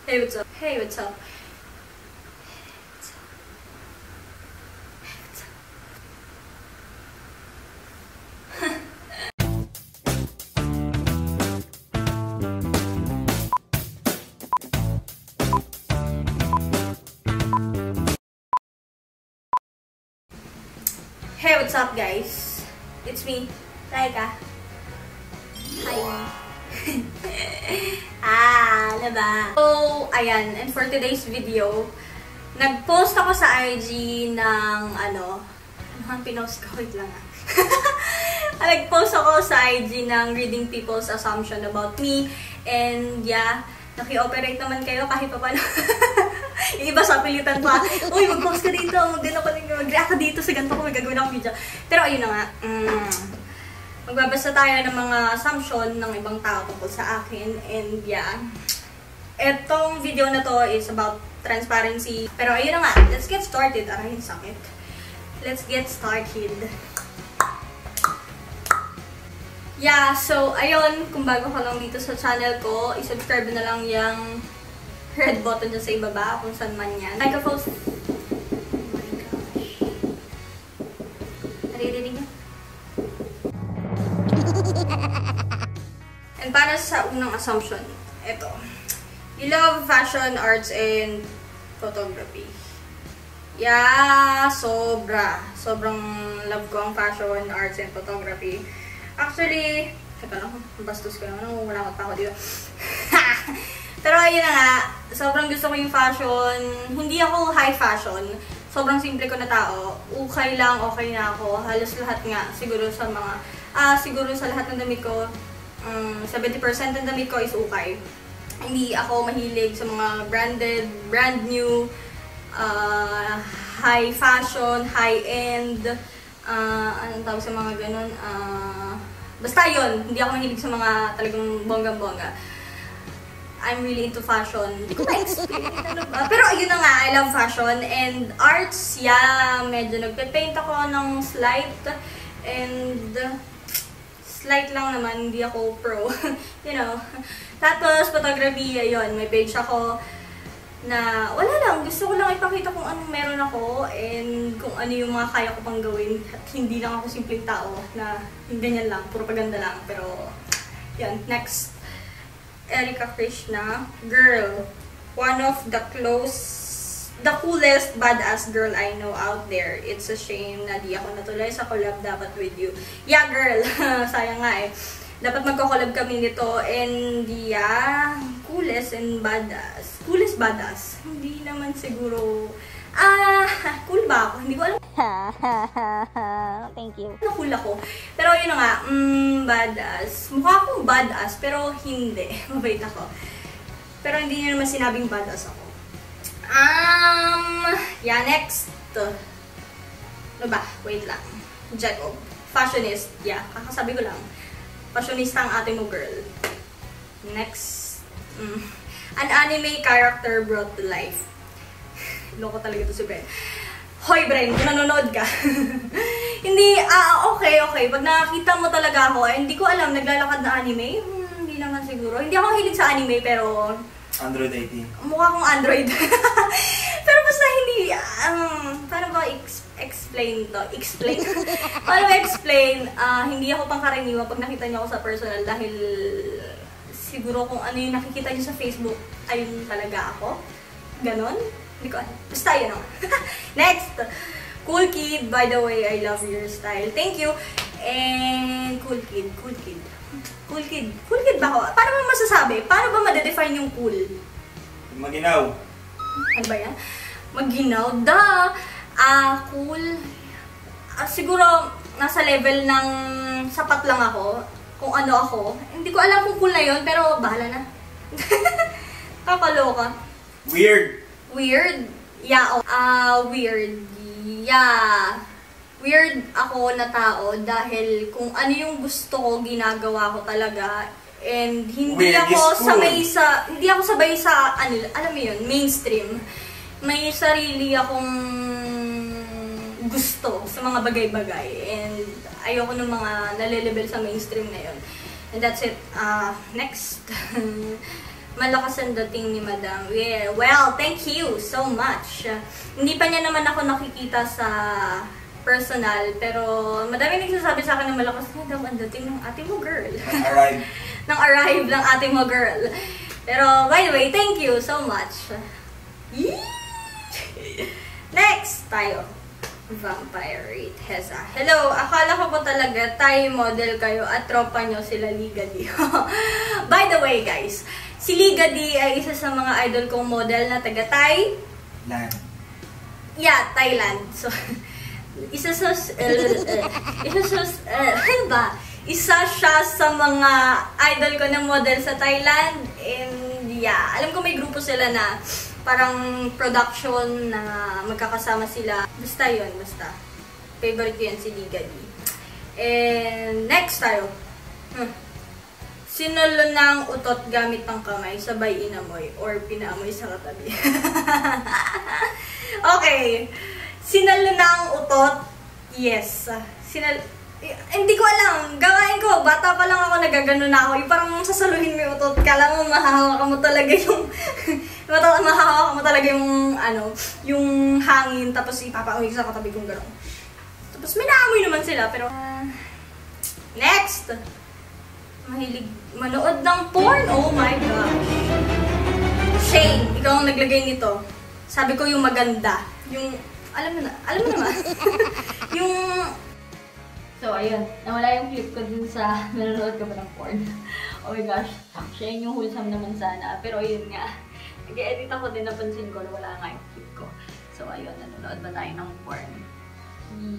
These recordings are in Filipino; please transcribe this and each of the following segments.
Hey, what's up? Hey, what's up? Hey, what's up, guys? It's me, Raika. Hi. Ano ba? So, ayan. And for today's video, nag-post ako sa IG ng ano ang pinost ko? Wait lang Nag-post ako sa IG ng reading people's assumption about me. And yeah, naki-operate naman kayo kahit pa paano. Yung iba sa pilitan pa, uy, mag-post ka dito, mag-react ka dito sa ganito ko, may gagawin akong video. Pero ayun na nga, magbabasa tayo ng mga assumption ng ibang tao tungkol sa akin. And yeah, etong video na to is about transparency. Pero ayun na nga, let's get started. Aray, sakit. Let's get started. Yeah, so ayun, kung bago ka lang dito sa channel ko, isubscribe na lang yung red button dyan sa ibaba, kung saan man yan. Like a post. Oh my gosh. Naririnig niyo? And para sa unang assumption, ito. You love fashion, arts, and photography. Yeah, sobra. Sobrang love ko ang fashion, arts, and photography. Actually, teka lang, bastos ko naman. Wala pa ako dito. Pero ayun na nga, sobrang gusto ko yung fashion. Hindi ako high fashion. Sobrang simple ko na tao. Okay lang, okay na ako. Halos lahat nga, siguro sa mga, siguro sa lahat ng damit ko, 70% ng damit ko is okay. Hindi ako mahilig sa mga branded, brand new, high fashion, high-end, anong tawag sa mga ganun, basta yun, hindi ako mahilig sa mga talagang bonggang-bongga. I'm really into fashion. Hindi ko ma-explain. Pero ayun na nga, I love fashion. And arts, yeah, medyo nagpe-paint ako ng slight. And slight lang naman, hindi ako pro. You know. Tapos, photography, ayun, may page ako na wala lang. Gusto ko lang ipakita kung anong meron ako and kung ano yung mga kaya ko pang gawin. At hindi lang ako simpleng tao na ganyan lang, puro paganda lang. Pero, yan, next. Erica Krishna, girl, one of the coolest badass girl I know out there. It's a shame na di ako natuloy sa collab dapat with you. Yeah, girl, sayang nga eh. Dapat magko-collab kami nito and yeah, coolest and badass. Coolest badass. Hindi naman siguro, cool ba ako? Hindi ko alam. Thank you. Cool ako. Pero yun na nga, badass. Mukha akong badass, pero hindi. Mabait ako. Pero hindi niya naman sinabing badass ako. Yeah, next. Ano ba? Wait lang. Jacob. Fashionist. Yeah, kakasabi ko lang. Fashionista ang ate mo, girl. Next. An anime character brought to life. Loko talaga ito si Bren. Hoy, Bren, kung nanonood ka. Hindi, okay. Pag nakakita mo talaga ako, hindi ko alam, naglalakad na anime? Hindi naman siguro. Hindi ako hilig sa anime, pero Android 18. Mukha akong Android. Pero basta hindi, paano ba explain to? Explain? Paano ba explain? Hindi ako pangkaraniwan pag nakita niyo ako sa personal dahil siguro kung ano yung nakikita niyo sa Facebook, ayun talaga ako. Ganon? Hindi ko alam. Basta yun naman. Next! Cool kid. By the way, I love your style. Thank you. And cool kid. Cool kid. Cool kid. Cool kid ba ako? Paano mo masasabi? Paano ba madedefine yung cool? Maginaw. Ano ba yan? Maginaw. Cool. Siguro, nasa level ng sapat lang ako. Kung ano ako. Hindi ko alam kung cool na yun, pero bahala na. Kakaloka. Weird. Weird? Yeah. Weird. Yeah. Weird ako na tao dahil kung ano yung gusto ko, ginagawa ko talaga. And hindi ako sabay sa alam mo yun, mainstream. May sarili akong gusto sa mga bagay-bagay. And ayoko ng mga nalilibel sa mainstream na yun. And that's it. Next. malakas ang dating ni Madam. Yeah, well, thank you so much. Hindi pa niya naman ako nakikita sa personal, pero madami nagsasabi sa akin na malakas na daw ang dating ng ate mo, girl. Nang arrive ng ate mo, girl. Pero, by the way, thank you so much. Next, tayo. Vampire Rate Heza. Hello, akala ko po talaga Thai model kayo at tropa nyo sila Liga D. By the way, guys, si Liga D ay isa sa mga idol kong model na taga Thailand. Yeah, Thailand. So, isa siya sa mga idol ko na model sa Thailand. And yeah, alam ko may grupo sila na parang production na magkakasama sila. Basta yun, basta. Favorite ko yan si Liga D. And next tayo. Sinulo ng utot gamit ng kamay, sabay inamoy or pinaamoy sa katabi. Okay. Sinalo ng utot. Yes. Hindi ko alam. Gawain ko. Bata pa lang ako, nagagano na ako. Yung parang sasaluhin mo yung utot. Kala mo mahahawakan mo talaga yung mahahawakan mo talaga yung yung hangin. Tapos ipapauwi sa katabi kong gano'n. Tapos may naamoy naman sila. Pero next. Mahilig manood ng porn. Oh my gosh. Shane, ikaw ang naglagay nito. Sabi ko yung maganda. Yung, alam mo naman. Yung so, ayun. Nawala yung clip ko dun sa nanonood ka ba ng porn. Oh my gosh. Siya yung wholesome naman sana. Pero ayun nga. Nag-edit ako din, napansin ko na wala nga yung clip ko. So, ayun. Nanonood ba tayo ng porn?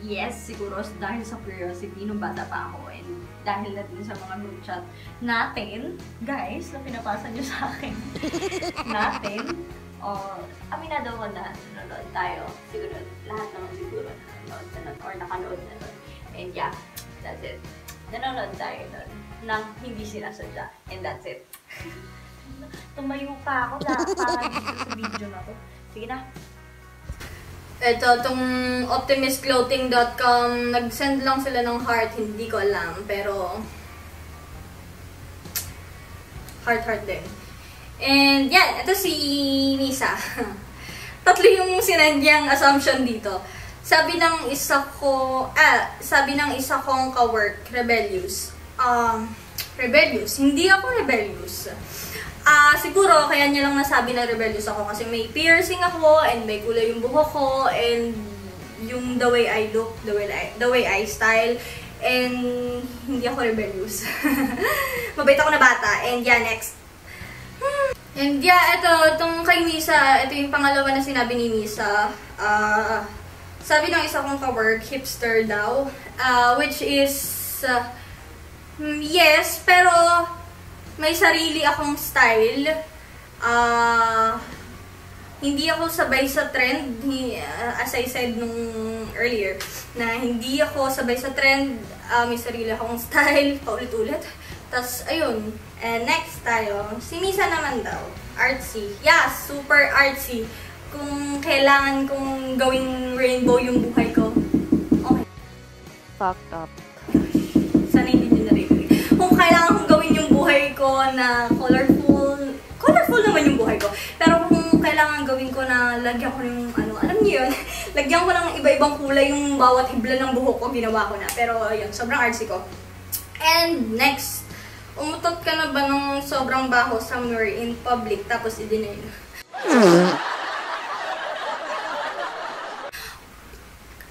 Yes, siguro dahil sa curiosity nung bata pa ako. And dahil na din sa mga group chat natin, guys, na pinapasa nyo sa akin. Natin. Aminado ko na nanonood tayo. Siguro, lahat naman siguro nanonood or nakanood na nun. And yeah, that's it. Nanonood tayo nun nang hindi sinasadya. And that's it. Tumayo pa ako para dito sa video na to. Sige na. Ito, itong optimistclothing.com, nag-send lang sila ng heart, hindi ko alam. Pero, heart din. And yan, ito si Misa. Tatlo yung sinandyang assumption dito. Sabi ng isa kong ka-work, rebellious. Rebellious. Hindi ako rebellious. Siguro, kaya niya lang nasabi na rebellious ako kasi may piercing ako and may kulay yung buhok ko and yung the way I look, the way I style, and hindi ako rebellious. Mabait ako na bata. And yeah, next. And yeah, itong kay Misa, ito yung pangalawa na sinabi ni Misa. Sabi ng isa kong ka-work, hipster daw. Which is, yes, pero may sarili akong style. Hindi ako sabay sa trend. As I said nung earlier, na hindi ako sabay sa trend. May sarili akong style, paulit-ulit. Tapos, ayun. And next tayo, si Misa naman daw. Artsy. Yeah, super artsy. Kung kailangan kong gawing rainbow yung buhay ko, okay. Fucked up. Sana hindi nyo narinig. Kung kailangan kong gawin yung buhay ko na colorful naman yung buhay ko. Pero kung kailangan gawin ko na lagyan ko yung alam niyo yun, lagyan ko ng iba-ibang kulay yung bawat hibla ng buhok ko, ginawa ko na. Pero yun, sobrang artsy ko. And next, umutot ka na ba ng sobrang baho somewhere in public tapos i-deny?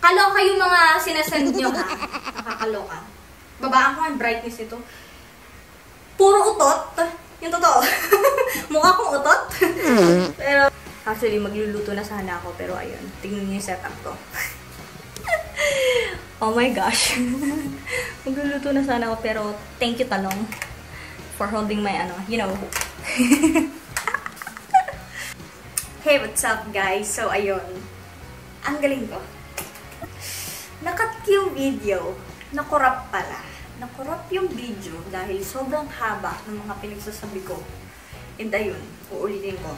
Kaloka yung mga sinasend nyo, ha? Nakakaloka. Babaan ko ang brightness ito. Puro utot. Yung totoo. Mukha kong utot. Pero, actually, magluluto na sana ako. Pero, ayun. Tingnan niyo yung setup ko. Oh my gosh. Magluluto na sana ako. Pero, thank you, Talong, for holding my, you know. Hey, what's up, guys? So, ayun. Ang galing ko. Nakat yung video. Nakurap pala. Nakurap yung video dahil sobrang haba ng mga pinagsasabi ko. And ayun, uulitin ko.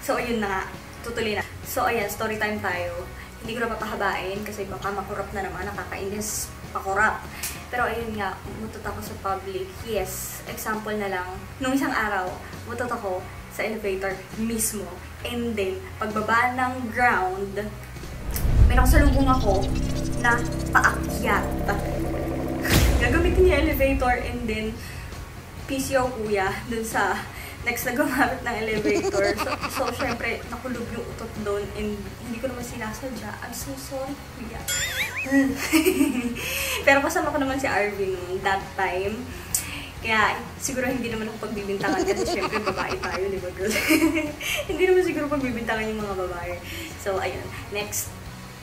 So ayun na nga, tutuloy na. So ayan, story time tayo. Hindi ko na papahabain kasi baka makurap na naman, nakakainis pakurap. Pero ayun nga, mutot ako sa public. Yes, example na lang. Nung isang araw, mutot ako sa elevator mismo. And then, pagbaba ng ground, may nakasalubong ako na paakyat. Gagamitin niya elevator and then PCO kuya dun sa next na gumamit ng elevator. So syempre, nakulog yung utot doon and hindi ko naman sinasadya. I'm so sorry, kuya. Pero kasama ko naman si Arvin noon that time. Kaya siguro hindi naman ako pagbibintangan kasi syempre babae tayo, di ba girl? Hindi naman siguro pagbibintangan yung mga babae. So ayun, next.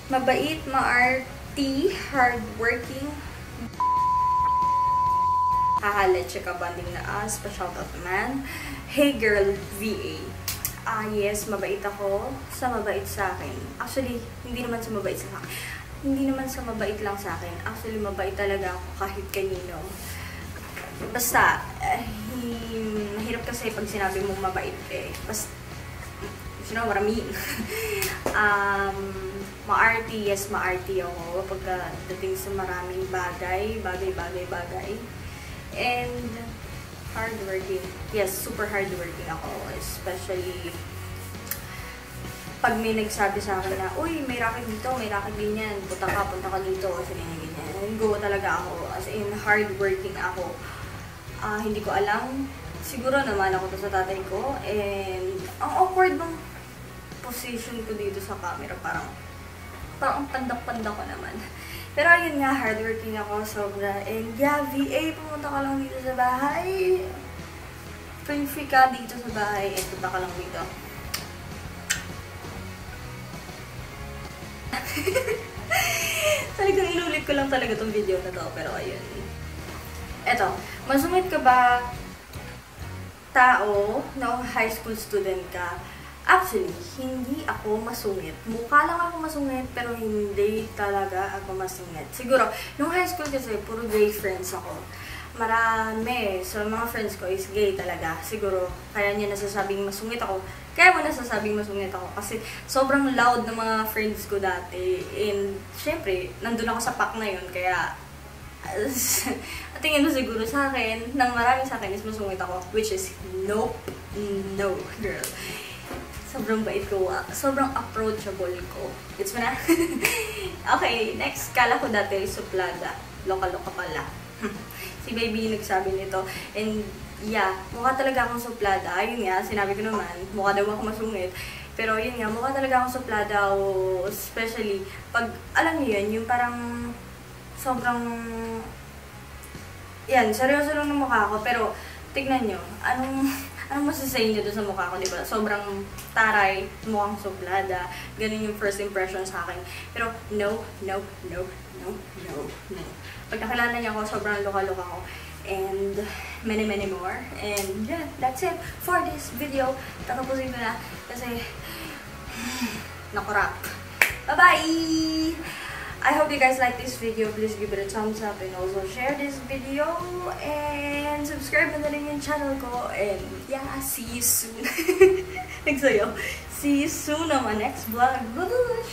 Mabait, ma-arty, hardworking. Haha, leche ka banding na as, pa-shoutout naman. Hey girl, VA. Yes, mabait ako. Sa mabait sa akin. Actually, hindi naman sa mabait sa akin. Hindi naman sa mabait lang sa akin. Actually, mabait talaga ako kahit kanino. Basta, mahirap kasi pag sinabi mong mabait eh. Basta, you know what I mean? Ma-arty, yes, ma-arty ako. Pagdating sa maraming bagay. And hardworking. Yes, super hardworking ako. Especially pag may nagsabi sa akin na, uy, may racket dito, may racket ganyan, punta ka dito, kasi ganyan. Go talaga ako. As in, hardworking ako. Hindi ko alam. Siguro naman ako to sa tatay ko. And ang awkward ng position ko dito sa camera. Parang pandak-pandak ko naman. Pero ayun nga, hardworking ako, sobra. And yeah, VA, pumunta ka lang dito sa bahay. Free ka dito sa bahay. And punta ka lang dito. Talagang inulit ko lang talaga tong video na to. Pero ayun. Eto, masungit ka ba tao na high school student ka? Actually, hindi ako masungit. Mukha lang ako masungit, pero hindi talaga ako masungit. Siguro, nung high school kasi, puro gay friends ako. Marami. So, mga friends ko is gay talaga. Siguro, kaya niya nasasabing masungit ako. Kaya mo nasasabing masungit ako. Kasi, sobrang loud ng mga friends ko dati. And, syempre, nandun ako sa pack na yun. Kaya, tingin mo siguro sa akin, nang marami sa akin is masungit ako. Which is, nope. No, girl. Sobrang bait ko. Sobrang approachable ko. Gets mo na? Okay, next. Kala ko dati suplada. Loka-loka pala. Si baby nagsabi nito. And yeah, mukha talaga akong suplada. Ayun nga, sinabi ko naman, mukha daw ako masungit. Pero yun nga, mukha talaga akong suplada. Especially, pag, alam niyo yun, yung parang sobrang, yan, seryoso lang ng mukha ko. Pero, tignan nyo, anong masasay nyo doon sa mukha ko, diba? Sobrang taray, mukhang suplada. Ganun yung first impression sa akin. Pero, no. Pag nakilala niya ako, sobrang luka-luka ko. And, many more. And, yeah, that's it for this video. Tatapusin ko na kasi, nakurap. Bye-bye! I hope you guys like this video. Please give it a thumbs up and also share this video. And subscribe na rin yung channel ko. And yeah, see you soon. Nagsayaw. See you soon on my next vlog. Bye-bye!